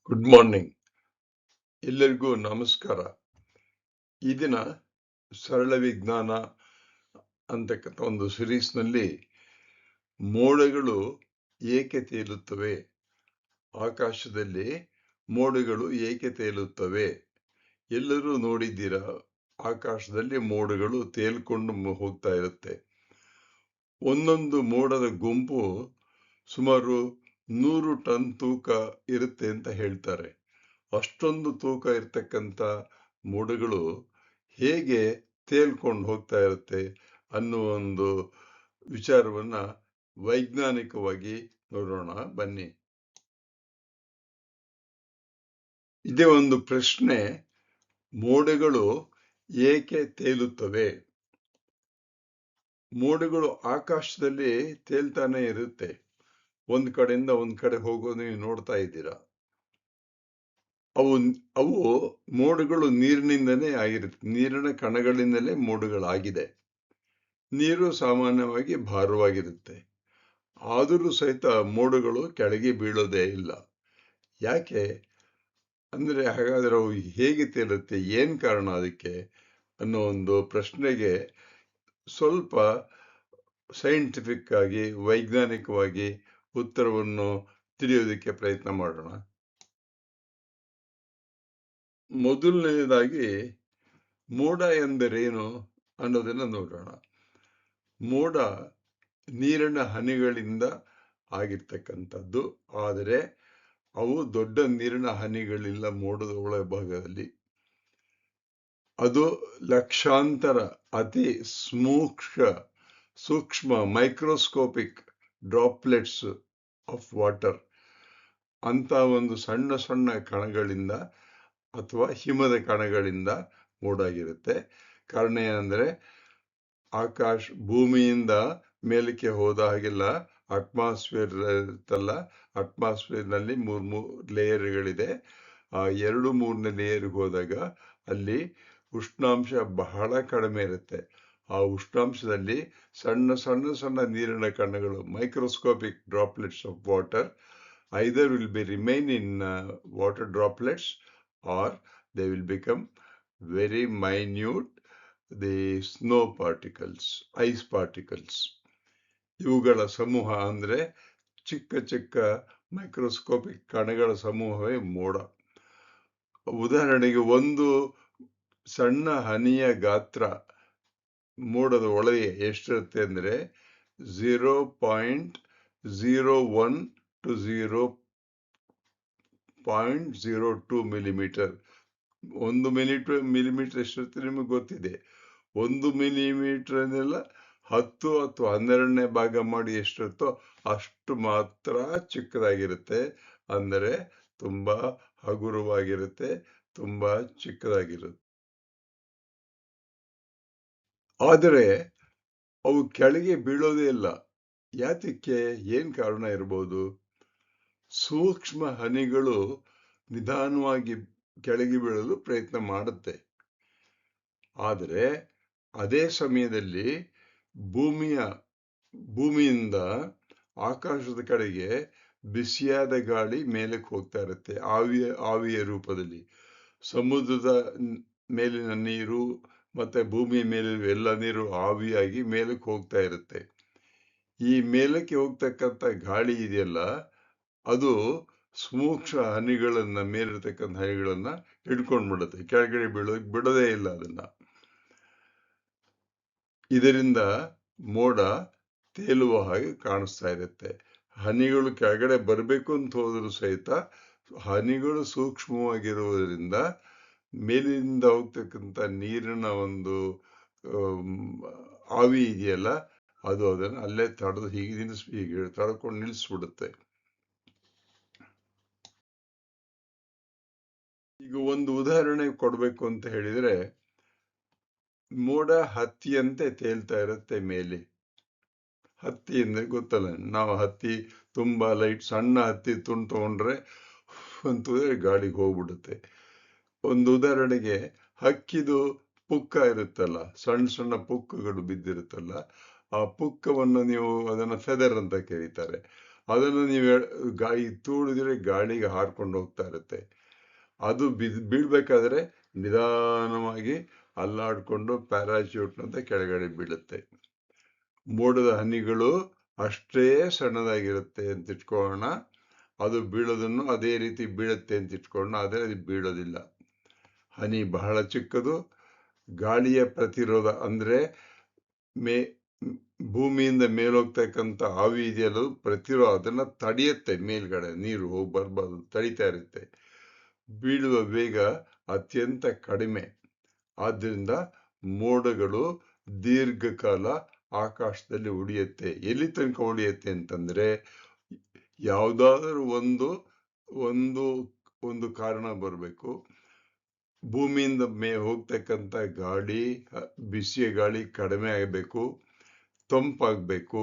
Good morning. ಎಲ್ಲರಿಗೂ ನಮಸ್ಕಾರ. ಈ ದಿನ ಸರಳ ವಿಜ್ಞಾನ ಅಂತಕ್ಕಂಥ ಒಂದು ಸಿರೀಸ್ನಲ್ಲಿ ಮೋಡಗಳು ಏಕೆ ತೇಲುತ್ತವೆ, ಆಕಾಶದಲ್ಲಿ ಮೋಡಗಳು ಏಕೆ ತೇಲುತ್ತವೆ? ಎಲ್ಲರೂ ನೋಡಿದ್ದೀರಾ, ಆಕಾಶದಲ್ಲಿ ಮೋಡಗಳು ತೇಲ್ಕೊಂಡು ಹೋಗ್ತಾ ಇರುತ್ತೆ. ಒಂದೊಂದು ಮೋಡದ ಗುಂಪು ಸುಮಾರು 100 ಟನ್ ತೂಕ ಇರುತ್ತೆ ಅಂತ ಹೇಳ್ತಾರೆ. ಅಷ್ಟೊಂದು ತೂಕ ಇರ್ತಕ್ಕಂಥ ಮೋಡಗಳು ಹೇಗೆ ತೇಲ್ಕೊಂಡು ಹೋಗ್ತಾ ಇರುತ್ತೆ ಅನ್ನುವ ಒಂದು ವಿಚಾರವನ್ನ ವೈಜ್ಞಾನಿಕವಾಗಿ ನೋಡೋಣ ಬನ್ನಿ. ಇದೇ ಒಂದು ಪ್ರಶ್ನೆ, ಮೋಡಗಳು ಏಕೆ ತೇಲುತ್ತವೆ? ಮೋಡಗಳು ಆಕಾಶದಲ್ಲಿ ತೇಲ್ತಾನೆ ಇರುತ್ತೆ. ಒಂದ್ ಕಡೆಯಿಂದ ಒಂದ್ ಕಡೆ ಹೋಗೋದು ನೀವು ನೋಡ್ತಾ ಇದ್ದೀರಾ. ಅವು ಮೋಡಗಳು ನೀರಿನಿಂದನೇ ಆಗಿರುತ್ತೆ. ನೀರಿನ ಕಣಗಳಿಂದಲೇ ಮೋಡಗಳಾಗಿದೆ. ನೀರು ಸಾಮಾನ್ಯವಾಗಿ ಭಾರವಾಗಿರುತ್ತೆ. ಆದರೂ ಸಹಿತ ಮೋಡಗಳು ಕೆಳಗೆ ಬೀಳೋದೇ ಇಲ್ಲ. ಯಾಕೆ ಅಂದ್ರೆ, ಹಾಗಾದ್ರೆ ಅವು ಹೇಗೆ ತೇಲುತ್ತೆ, ಏನ್ ಕಾರಣ ಅದಕ್ಕೆ ಅನ್ನೋ ಒಂದು ಪ್ರಶ್ನೆಗೆ ಸ್ವಲ್ಪ ಸೈಂಟಿಫಿಕ್ ಆಗಿ, ವೈಜ್ಞಾನಿಕವಾಗಿ ಉತ್ತರವನ್ನು ತಿಳಿಯೋದಕ್ಕೆ ಪ್ರಯತ್ನ ಮಾಡೋಣ. ಮೊದಲನೇದಾಗಿ ಮೋಡ ಎಂದರೇನು ಅನ್ನೋದನ್ನ ನೋಡೋಣ. ಮೋಡ ನೀರಿನ ಹನಿಗಳಿಂದ ಆಗಿರ್ತಕ್ಕಂಥದ್ದು, ಆದರೆ ಅವು ದೊಡ್ಡ ನೀರಿನ ಹನಿಗಳಿಲ್ಲ ಮೋಡದ ಒಳಭಾಗದಲ್ಲಿ. ಅದು ಲಕ್ಷಾಂತರ ಅತಿ ಸೂಕ್ಷ್ಮ ಮೈಕ್ರೋಸ್ಕೋಪಿಕ್ ಡ್ರಾಪ್ಲೆಟ್ಸ್ ಆಫ್ ವಾಟರ್ ಅಂತ ಒಂದು ಸಣ್ಣ ಸಣ್ಣ ಕಣಗಳಿಂದ ಅಥವಾ ಹಿಮದ ಕಣಗಳಿಂದ ಮೋಡಾಗಿರುತ್ತೆ. ಕಾರಣ ಏನಂದ್ರೆ, ಭೂಮಿಯಿಂದ ಮೇಲಕ್ಕೆ ಹೋದ ಹಾಗೆಲ್ಲ ಅಟ್ಮಾಸ್ಫಿಯರ್ ಇರುತ್ತಲ್ಲ, ಅಟ್ಮಾಸ್ಫಿಯರ್ ನಲ್ಲಿ ಮೂರು ಲೇಯರ್ಗಳಿದೆ. ಆ 2-3ನೇ ಲೇಯರ್ಗೆ ಹೋದಾಗ ಅಲ್ಲಿ ಉಷ್ಣಾಂಶ ಬಹಳ ಕಡಿಮೆ ಇರುತ್ತೆ. ಆ ಉಷ್ಣಾಂಶದಲ್ಲಿ ಸಣ್ಣ ಸಣ್ಣ ಸಣ್ಣ ನೀರಿನ ಕಣಗಳು, microscopic droplets of water, either will be remain in water droplets or they will become very minute, the snow particles, ice particles. ಇವುಗಳ ಸಮೂಹ ಅಂದ್ರೆ ಚಿಕ್ಕ ಚಿಕ್ಕ ಮೈಕ್ರೋಸ್ಕೋಪಿಕ್ ಕಣಗಳ ಸಮೂಹವೇ ಮೋಡ. ಉದಾಹರಣೆಗೆ, ಒಂದು ಸಣ್ಣ ಹನಿಯ ಗಾತ್ರ ಮೋಡದ ಒಳಗೆ ಎಷ್ಟಿರುತ್ತೆ ಅಂದ್ರೆ 0.01 to 0.02 ಮಿಲಿಮೀಟರ್. 1 ಮಿಲಿಮೀಟರ್ ಎಷ್ಟಿರುತ್ತೆ ನಿಮಗೆ ಗೊತ್ತಿದೆ. 1 ಮಿಲಿಮೀಟರ್ ಅನ್ನೆಲ್ಲ 10 ಅಥವಾ 12ನೇ ಭಾಗ ಮಾಡಿ ಎಷ್ಟಿರುತ್ತೋ ಅಷ್ಟು ಮಾತ್ರ ಚಿಕ್ಕದಾಗಿರುತ್ತೆ. ಅಂದರೆ ತುಂಬಾ ಹಗುರವಾಗಿರುತ್ತೆ, ತುಂಬಾ ಚಿಕ್ಕದಾಗಿರುತ್ತೆ. ಆದರೆ ಅವು ಕೆಳಗೆ ಬೀಳೋದೇ ಇಲ್ಲ. ಯಾತಕ್ಕೆ, ಏನ್ ಕಾರಣ ಇರಬಹುದು? ಸೂಕ್ಷ್ಮ ಹನಿಗಳು ನಿಧಾನವಾಗಿ ಕೆಳಗೆ ಬೀಳಲು ಪ್ರಯತ್ನ ಮಾಡುತ್ತೆ. ಆದರೆ ಅದೇ ಸಮಯದಲ್ಲಿ ಭೂಮಿಯಿಂದ ಆಕಾಶದ ಕಡೆಗೆ ಬಿಸಿಯಾದ ಗಾಳಿ ಮೇಲಕ್ಕೆ ಹೋಗ್ತಾ ಇರುತ್ತೆ, ಆವಿಯ ರೂಪದಲ್ಲಿ. ಸಮುದ್ರದ ಮೇಲಿನ ನೀರು ಮತ್ತೆ ಭೂಮಿಯ ಮೇಲಿನ ಎಲ್ಲ ನೀರು ಆವಿಯಾಗಿ ಮೇಲಕ್ಕೆ ಹೋಗ್ತಾ ಇರುತ್ತೆ. ಈ ಮೇಲಕ್ಕೆ ಹೋಗ್ತಕ್ಕಂಥ ಗಾಳಿ ಇದೆಯಲ್ಲ, ಅದು ಸೂಕ್ಷ್ಮ ಹನಿಗಳನ್ನ, ಮೇಲಿರ್ತಕ್ಕಂಥ ಹನಿಗಳನ್ನ ಹಿಡ್ಕೊಂಡ್ಬಿಡುತ್ತೆ, ಕೆಳಗಡೆ ಬೀಳೋದಕ್ಕೆ ಬಿಡೋದೇ ಇಲ್ಲ ಅದನ್ನ. ಇದರಿಂದ ಮೋಡ ತೇಲುವ ಹಾಗೆ ಕಾಣಿಸ್ತಾ ಇರುತ್ತೆ. ಹನಿಗಳು ಕೆಳಗಡೆ ಬರಬೇಕು ಅಂತ ಹೋದ್ರು ಸಹಿತ ಹನಿಗಳು ಸೂಕ್ಷ್ಮವಾಗಿರುವುದರಿಂದ ಮೇಲಿನಿಂದ ಹೋಗ್ತಕ್ಕಂಥ ನೀರಿನ ಒಂದು ಆವಿ ಇದೆಯಲ್ಲ, ಅದು ಅದನ್ನು ಅಲ್ಲೇ ತಡೆದು ಹೀಗೆ ತಡ್ಕೊಂಡು ನಿಲ್ಲಿಸ್ಬಿಡುತ್ತೆ. ಈಗ ಒಂದು ಉದಾಹರಣೆ ಕೊಡ್ಬೇಕು ಅಂತ ಹೇಳಿದ್ರೆ, ಮೋಡ ಹತ್ತಿಯಂತೆ ತೇಲ್ತಾ ಇರುತ್ತೆ ಮೇಲೆ. ಹತ್ತಿ ಅಂದ್ರೆ ಗೊತ್ತಲ್ಲ, ನಾವು ಹತ್ತಿ ತುಂಬಾ ಲೈಟ್ ಸಣ್ಣ ಹತ್ತಿ ತುಂಡು ತಗೊಂಡ್ರೆ ಅಂತಂದ್ರೆ ಗಾಳಿಗೆ ಹೋಗ್ಬಿಡುತ್ತೆ. ಒಂದು ಉದಾಹರಣೆಗೆ, ಹಕ್ಕಿದು ಪುಕ್ಕ ಇರುತ್ತಲ್ಲ, ಸಣ್ಣ ಸಣ್ಣ ಪುಕ್ಕಗಳು ಬಿದ್ದಿರುತ್ತಲ್ಲ, ಆ ಪುಕ್ಕವನ್ನು ನೀವು ಅದನ್ನ ಫೆದರ್ ಅಂತ ಕರೀತಾರೆ. ಅದನ್ನು ನೀವು ತೂಳಿದ್ರೆ ಗಾಳಿಗೆ ಹಾರ್ಕೊಂಡು ಹೋಗ್ತಾ ಇರುತ್ತೆ. ಅದು ಬೀಳ್ಬೇಕಾದ್ರೆ ನಿಧಾನವಾಗಿ ಅಲ್ಲಾಡ್ಕೊಂಡು ಪ್ಯಾರಾಚ್ಯೂಟ್ನಂತೆ ಕೆಳಗಡೆ ಬೀಳುತ್ತೆ. ಮೋಡದ ಹನಿಗಳು ಅಷ್ಟೇ ಸಣ್ಣದಾಗಿರುತ್ತೆ ಅಂತ ಇಟ್ಕೊಳ್ಳೋಣ. ಅದು ಬೀಳೋದನ್ನು ಅದೇ ರೀತಿ ಬೀಳುತ್ತೆ ಅಂತ ಇಟ್ಕೊಳ್ಳೋಣ, ಆದರೆ ಅದು ಬೀಳೋದಿಲ್ಲ. ಹನಿ ಬಹಳ ಚಿಕ್ಕದು. ಗಾಳಿಯ ಪ್ರತಿರೋಧ ಅಂದ್ರೆ ಭೂಮಿಯಿಂದ ಮೇಲೋಗ್ತಕ್ಕಂಥ ಆವಿ ಇದೆಯಲ್ಲ, ಪ್ರತಿರೋಧ ಅದನ್ನ ತಡೆಯುತ್ತೆ. ಮೇಲ್ಗಡೆ ನೀರು ಹೋಗಿ ಬರ್ಬಾರ್ದು, ತಡಿತಾ ಇರುತ್ತೆ. ಬೀಳುವ ವೇಗ ಅತ್ಯಂತ ಕಡಿಮೆ. ಆದ್ದರಿಂದ ಮೋಡಗಳು ದೀರ್ಘಕಾಲ ಆಕಾಶದಲ್ಲಿ ಉಳಿಯುತ್ತೆ. ಎಲ್ಲಿ ತನಕ ಉಳಿಯುತ್ತೆ ಅಂತಂದ್ರೆ, ಯಾವುದಾದ್ರೂ ಒಂದು ಒಂದು ಕಾರಣ ಬರಬೇಕು. ಭೂಮಿಯಿಂದ ಹೋಗ್ತಕ್ಕಂಥ ಗಾಳಿ, ಬಿಸಿಯ ಗಾಳಿ ಕಡಿಮೆ ಆಗಬೇಕು, ತಂಪಾಗಬೇಕು.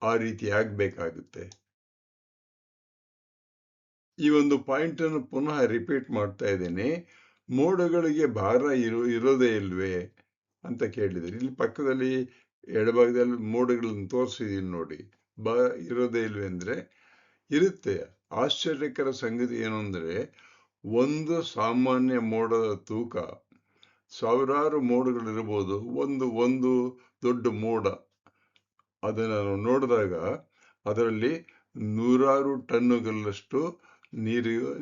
ಆ ರೀತಿ ಆಗ್ಬೇಕಾಗುತ್ತೆ. ಈ ಒಂದು ಪಾಯಿಂಟ್ ಅನ್ನು ಪುನಃ ರಿಪೀಟ್ ಮಾಡ್ತಾ ಇದ್ದೇನೆ. ಮೋಡಗಳಿಗೆ ಭಾರ ಇರೋದೇ ಇಲ್ವೇ ಅಂತ ಕೇಳಿದರೆ, ಇಲ್ಲಿ ಪಕ್ಕದಲ್ಲಿ ಎಡಭಾಗದಲ್ಲಿ ಮೋಡಗಳನ್ನು ತೋರಿಸಿದೀನಿ ನೋಡಿ. ಇರೋದೇ ಇಲ್ವೇ ಅಂದ್ರೆ ಇರುತ್ತೆ. ಆಶ್ಚರ್ಯಕರ ಸಂಗತಿ ಏನು ಅಂದ್ರೆ, ಒಂದು ಸಾಮಾನ್ಯ ಮೋಡದ ತೂಕ ಸಾವಿರಾರು ಮೋಡಗಳಿರ್ಬೋದು. ಒಂದು ದೊಡ್ಡ ಮೋಡ ಅದನ್ನು ನಾವು ನೋಡಿದಾಗ ಅದರಲ್ಲಿ ನೂರಾರು ಟನ್ನುಗಳಷ್ಟು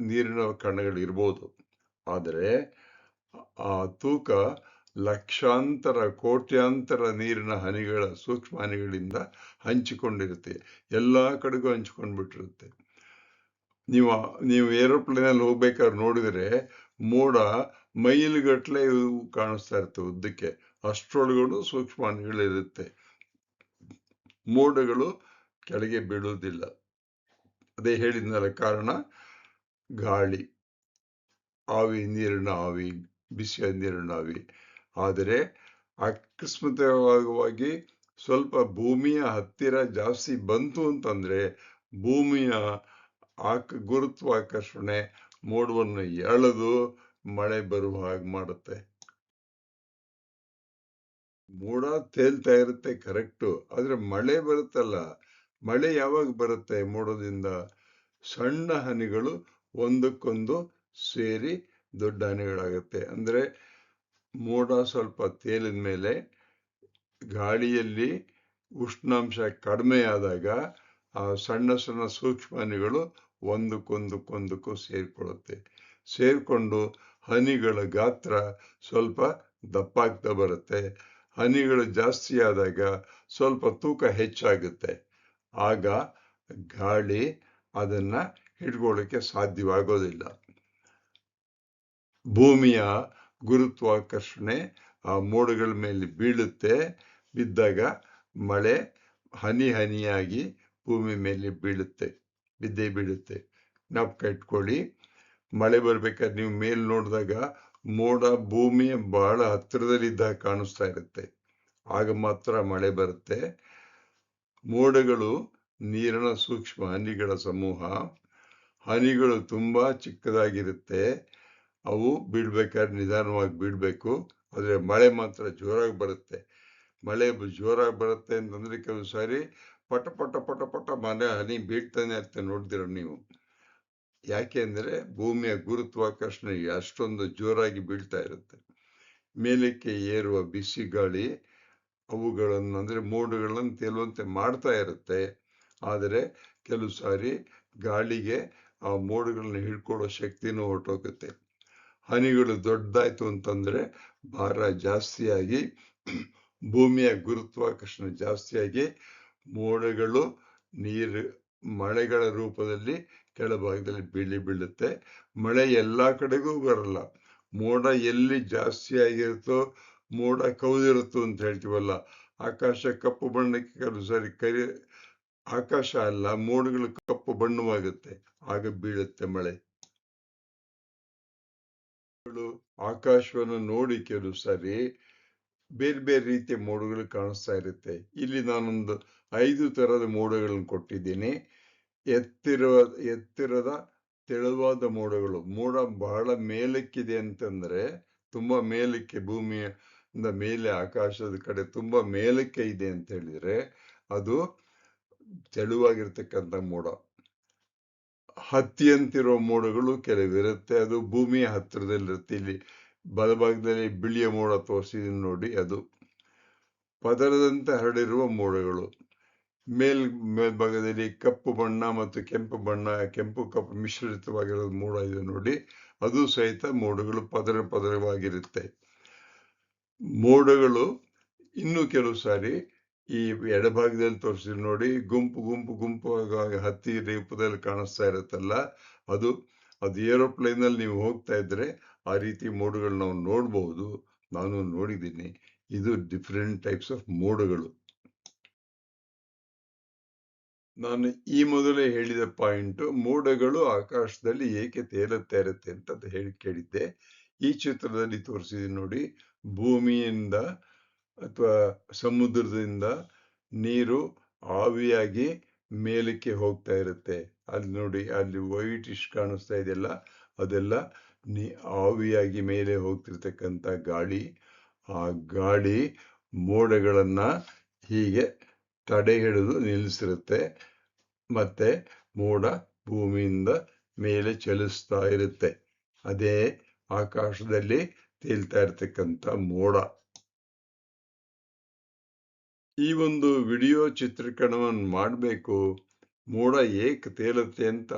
ನೀರಿನ ಕಣಗಳಿರ್ಬೋದು. ಆದರೆ ಆ ತೂಕ ಲಕ್ಷಾಂತರ ಕೋಟ್ಯಾಂತರ ನೀರಿನ ಹನಿಗಳ ಸೂಕ್ಷ್ಮ ಹನಿಗಳಿಂದ ಹಂಚಿಕೊಂಡಿರುತ್ತೆ. ಎಲ್ಲಾ ಕಡೆಗೂ ಹಂಚಿಕೊಂಡ್ಬಿಟ್ಟಿರುತ್ತೆ. ನೀವು ಏರೋಪ್ಲೇನಲ್ಲಿ ಹೋಗ್ಬೇಕಾದ್ರೆ ನೋಡಿದ್ರೆ ಮೋಡ ಮೈಲುಗಟ್ಟಲೆ ಕಾಣಿಸ್ತಾ ಇರ್ತವೆ ಉದ್ದಕ್ಕೆ. ಅಷ್ಟರೊಳಗಡೆ ಸೂಕ್ಷ್ಮ ಹನಿಗಳಿರುತ್ತೆ. ಮೋಡಗಳು ಕೆಳಗೆ ಬೀಳುವುದಿಲ್ಲ. ಅದೇ ಹೇಳಿದ್ನಲ್ಲ ಕಾರಣ, ಗಾಳಿ, ನೀರಿನ ಆವಿ, ಬಿಸಿಯ ನೀರಿನ ಆವಿ. ಆದರೆ ಅಕಸ್ಮಾತ್ವಾಗಿ ಸ್ವಲ್ಪ ಭೂಮಿಯ ಹತ್ತಿರ ಜಾಸ್ತಿ ಬಂತು ಅಂತಂದ್ರೆ, ಭೂಮಿಯ ಗುರುತ್ವಾಕರ್ಷಣೆ ಮೋಡವನ್ನು ಎಳೆದು ಮಳೆ ಬರುವ ಹಾಗೆ ಮಾಡುತ್ತೆ. ಮೋಡ ತೇಲ್ತಾ ಇರುತ್ತೆ, ಕರೆಕ್ಟು. ಆದ್ರೆ ಮಳೆ ಬರುತ್ತಲ್ಲ, ಮಳೆ ಯಾವಾಗ ಬರುತ್ತೆ? ಮೋಡದಿಂದ ಸಣ್ಣ ಹನಿಗಳು ಒಂದಕ್ಕೊಂದು ಸೇರಿ ದೊಡ್ಡ ಹನಿಗಳಾಗುತ್ತೆ. ಅಂದ್ರೆ ಮೋಡ ಸ್ವಲ್ಪ ತೇಲಿದ ಮೇಲೆ ಗಾಳಿಯಲ್ಲಿ ಉಷ್ಣಾಂಶ ಕಡಿಮೆ ಆದಾಗ ಆ ಸಣ್ಣ ಸಣ್ಣ ಸೂಕ್ಷ್ಮ ಹನಿಗಳು ಒಂದಕ್ಕೊಂದಕ್ಕೂ ಸೇರ್ಕೊಂಡು ಹನಿಗಳ ಗಾತ್ರ ಸ್ವಲ್ಪ ದಪ್ಪಾಗ್ತಾ ಬರುತ್ತೆ. ಹನಿಗಳು ಜಾಸ್ತಿ ಆದಾಗ ಸ್ವಲ್ಪ ತೂಕ ಹೆಚ್ಚಾಗುತ್ತೆ. ಆಗ ಗಾಳಿ ಅದನ್ನ ಹಿಡ್ಕೊಳ್ಳಿಕ್ಕೆ ಸಾಧ್ಯವಾಗೋದಿಲ್ಲ. ಭೂಮಿಯ ಗುರುತ್ವಾಕರ್ಷಣೆ ಆ ಮೋಡಗಳ ಮೇಲೆ ಬೀಳುತ್ತೆ. ಬಿದ್ದಾಗ ಮಳೆ ಹನಿ ಹನಿಯಾಗಿ ಭೂಮಿ ಮೇಲೆ ಬಿದ್ದೇ ಬೀಳುತ್ತೆ. ಜ್ಞಾಪಕ ಇಟ್ಕೊಳ್ಳಿ. ಮಳೆ ಬರ್ಬೇಕಾದ್ರೆ ನೀವು ಮೇಲ್ ನೋಡಿದಾಗ ಮೋಡ ಭೂಮಿಯ ಬಹಳ ಹತ್ತಿರದಲ್ಲಿದ್ದಾಗ ಕಾಣಿಸ್ತಾ ಇರುತ್ತೆ. ಆಗ ಮಾತ್ರ ಮಳೆ ಬರುತ್ತೆ. ಮೋಡಗಳು ನೀರಿನ ಸೂಕ್ಷ್ಮ ಹನಿಗಳ ಸಮೂಹ. ಹನಿಗಳು ತುಂಬಾ ಚಿಕ್ಕದಾಗಿರುತ್ತೆ. ಅವು ಬೀಳ್ಬೇಕಾದ್ರೆ ನಿಧಾನವಾಗಿ ಬೀಳ್ಬೇಕು. ಆದ್ರೆ ಮಳೆ ಮಾತ್ರ ಜೋರಾಗಿ ಬರುತ್ತೆ. ಮಳೆ ಜೋರಾಗಿ ಬರುತ್ತೆ ಅಂತಂದ್ರೆ ಕೆಲವು ಸಾರಿ ಪಟ ಪಟ ಪಟ ಪಟ ಮನೆ ಹನಿ ಬೀಳ್ತಾನೆ ಇರುತ್ತೆ, ನೋಡ್ದಿರ ನೀವು. ಯಾಕೆ ಅಂದ್ರೆ ಭೂಮಿಯ ಗುರುತ್ವಾಕರ್ಷಣೆ ಅಷ್ಟೊಂದು ಜೋರಾಗಿ ಬೀಳ್ತಾ ಇರುತ್ತೆ. ಮೇಲಕ್ಕೆ ಏರುವ ಬಿಸಿ ಗಾಳಿ ಅವುಗಳನ್ನು ಅಂದ್ರೆ ಮೋಡಗಳನ್ನು ತೇಲುವಂತೆ ಮಾಡ್ತಾ ಇರುತ್ತೆ. ಆದರೆ ಕೆಲವು ಸಾರಿ ಗಾಳಿಗೆ ಆ ಮೋಡಗಳನ್ನ ಹಿಡ್ಕೊಳ್ಳೋ ಶಕ್ತಿನೂ ಹೊರಟೋಗುತ್ತೆ. ಹನಿಗಳು ದೊಡ್ಡದಾಯ್ತು ಅಂತಂದ್ರೆ ಭಾರ ಜಾಸ್ತಿಯಾಗಿ ಭೂಮಿಯ ಗುರುತ್ವಾಕರ್ಷಣೆ ಜಾಸ್ತಿಯಾಗಿ ಮೋಡಗಳು ಮಳೆಗಳ ರೂಪದಲ್ಲಿ ಕೆಳಭಾಗದಲ್ಲಿ ಬೀಳುತ್ತೆ. ಮಳೆ ಎಲ್ಲಾ ಕಡೆಗೂ ಬರಲ್ಲ. ಮೋಡ ಎಲ್ಲಿ ಜಾಸ್ತಿ ಆಗಿರುತ್ತೋ, ಮೋಡ ಕವಿದಿರುತ್ತೋ ಅಂತ ಹೇಳ್ತೀವಲ್ಲ, ಆಕಾಶ ಕಪ್ಪು ಬಣ್ಣಕ್ಕೆ ಕೆಲವು ಸರಿ ಆಕಾಶ ಅಲ್ಲ, ಮೋಡಗಳು ಕಪ್ಪು ಬಣ್ಣವಾಗುತ್ತೆ. ಆಗ ಬೀಳುತ್ತೆ ಮಳೆ. ಆಕಾಶವನ್ನು ನೋಡಿ ಕೆಲವು ಸಾರಿ ಬೇರೆ ಬೇರೆ ರೀತಿಯ ಮೋಡಗಳು ಕಾಣಿಸ್ತಾ ಇರುತ್ತೆ. ಇಲ್ಲಿ ನಾನೊಂದು 5 ತರದ ಮೋಡಗಳನ್ನು ಕೊಟ್ಟಿದ್ದೀನಿ. ಎತ್ತಿರದ ತೆಳುವಾದ ಮೋಡಗಳು. ಮೋಡ ಬಹಳ ಮೇಲಕ್ಕಿದೆ ಅಂತಂದ್ರೆ, ತುಂಬಾ ಮೇಲಕ್ಕೆ, ಭೂಮಿಯಿಂದ ಮೇಲೆ ಆಕಾಶದ ಕಡೆ ತುಂಬಾ ಮೇಲಕ್ಕೆ ಇದೆ ಅಂತ ಹೇಳಿದ್ರೆ ಅದು ತೆಳುವಾಗಿರ್ತಕ್ಕಂಥ ಮೋಡ. ಹತ್ತಿಯಂತಿರೋ ಮೋಡಗಳು ಕೆಲವಿರುತ್ತೆ, ಅದು ಭೂಮಿಯ ಹತ್ತಿರದಲ್ಲಿರುತ್ತೆ. ಇಲ್ಲಿ ಬಲಭಾಗದಲ್ಲಿ ಬಿಳಿಯ ಮೋಡ ತೋರಿಸಿದೀನಿ ನೋಡಿ, ಅದು ಪದರದಂತೆ ಹರಡಿರುವ ಮೋಡಗಳು. ಮೇಲ್ಭಾಗದಲ್ಲಿ ಕಪ್ಪು ಬಣ್ಣ ಮತ್ತು ಕೆಂಪು ಬಣ್ಣ, ಕೆಂಪು ಕಪ್ಪು ಮಿಶ್ರಿತವಾಗಿರೋ ಮೋಡ ಇದೆ ನೋಡಿ, ಅದು ಸಹಿತ ಮೋಡಗಳು ಪದರವಾಗಿರುತ್ತೆ. ಮೋಡಗಳು ಇನ್ನು ಕೆಲವು ಸಾರಿ ಈ ಎಡಭಾಗದಲ್ಲಿ ತೋರಿಸಿ ನೋಡಿ, ಗುಂಪು ಹತ್ತಿ ರೂಪದಲ್ಲಿ ಕಾಣಿಸ್ತಾ ಇರುತ್ತಲ್ಲ, ಅದು ಏರೋಪ್ಲೇನ್ ಅಲ್ಲಿ ನೀವು ಹೋಗ್ತಾ ಇದ್ರೆ ಆ ರೀತಿ ಮೋಡಗಳು ನಾವು ನೋಡಬಹುದು. ನಾನು ನೋಡಿದ್ದೀನಿ. ಇದು ಡಿಫರೆಂಟ್ ಟೈಪ್ಸ್ ಆಫ್ ಮೋಡಗಳು. ನಾನು ಈ ಮೊದಲೇ ಹೇಳಿದ ಪಾಯಿಂಟ್, ಮೋಡಗಳು ಆಕಾಶದಲ್ಲಿ ಏಕೆ ತೇಲುತ್ತಾ ಇರುತ್ತೆ ಅಂತ ಕೇಳಿದ್ದೆ. ಈ ಚಿತ್ರದಲ್ಲಿ ತೋರಿಸಿದೀನಿ ನೋಡಿ, ಭೂಮಿಯಿಂದ ಅಥವಾ ಸಮುದ್ರದಿಂದ ನೀರು ಆವಿಯಾಗಿ ಮೇಲಕ್ಕೆ ಹೋಗ್ತಾ ಇರುತ್ತೆ. ಅಲ್ಲಿ ನೋಡಿ, ಅಲ್ಲಿ ವೈಟಿಶ್ ಕಾಣಿಸ್ತಾ ಇದೆಯಲ್ಲ, ಅದೆಲ್ಲ ಆವಿಯಾಗಿ ಮೇಲೆ ಹೋಗ್ತಿರ್ತಕ್ಕಂಥ ಗಾಳಿ. ಆ ಗಾಳಿ ಮೋಡಗಳನ್ನ ಹೀಗೆ ತಡೆ ಹಿಡಿದು ನಿಲ್ಲಿಸಿರುತ್ತೆ. ಮತ್ತೆ ಮೋಡ ಭೂಮಿಯಿಂದ ಮೇಲೆ ಚಲಿಸ್ತಾ ಇರುತ್ತೆ. ಅದೇ ಆಕಾಶದಲ್ಲಿ ತೇಲ್ತಾ ಇರ್ತಕ್ಕಂಥ ಮೋಡ. ಈ ಒಂದು ವಿಡಿಯೋ ಚಿತ್ರೀಕರಣವನ್ನು ಮಾಡಬೇಕು, ಮೋಡ ಏಕೆ ತೇಲುತ್ತೆ ಅಂತ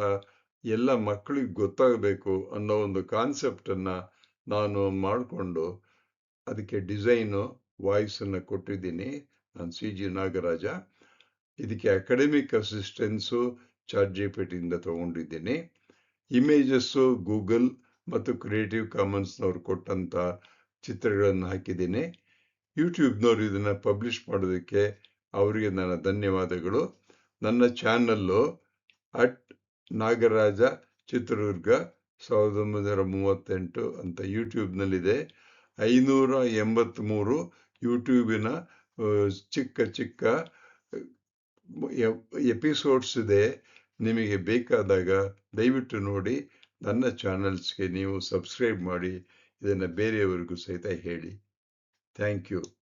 ಎಲ್ಲ ಮಕ್ಕಳಿಗೆ ಗೊತ್ತಾಗಬೇಕು ಅನ್ನೋ ಒಂದು ಕಾನ್ಸೆಪ್ಟ್ ಅನ್ನ ನಾನು ಮಾಡಿಕೊಂಡು ಅದಕ್ಕೆ ಡಿಸೈನು ವಾಯ್ಸ್ ಅನ್ನ ಕೊಟ್ಟಿದ್ದೀನಿ. ನಾನು CG ನಾಗರಾಜ. ಇದಕ್ಕೆ ಅಕಾಡೆಮಿಕ್ ಅಸಿಸ್ಟೆನ್ಸು ChatGPT ಇಂದ ತಗೊಂಡಿದ್ದೀನಿ. ಇಮೇಜಸ್ಸು ಗೂಗಲ್ ಮತ್ತು ಕ್ರಿಯೇಟಿವ್ ಕಾಮನ್ಸ್ನವ್ರು ಕೊಟ್ಟಂತ ಚಿತ್ರಗಳನ್ನು ಹಾಕಿದ್ದೀನಿ. ಯೂಟ್ಯೂಬ್ನವ್ರು ಇದನ್ನ ಪಬ್ಲಿಷ್ ಮಾಡೋದಕ್ಕೆ ಅವರಿಗೆ ನನ್ನ ಧನ್ಯವಾದಗಳು. ನನ್ನ ಚಾನಲ್ಲು @ನಾಗರಾಜ ಚಿತ್ರದುರ್ಗ 1938 ಅಂತ ಯೂಟ್ಯೂಬ್ನಲ್ಲಿದೆ. 583 ಯೂಟ್ಯೂಬಿನ ಚಿಕ್ಕ ಎಪಿಸೋಡ್ಸ್ ಇದೆ. ನಿಮಗೆ ಬೇಕಾದಾಗ ದಯವಿಟ್ಟು ನೋಡಿ. ನನ್ನ ಚಾನಲ್ಸ್ಗೆ ನೀವು ಸಬ್ಸ್ಕ್ರೈಬ್ ಮಾಡಿ, ಇದನ್ನು ಬೇರೆಯವರಿಗೂ ಸಹಿತ ಹೇಳಿ. Thank you.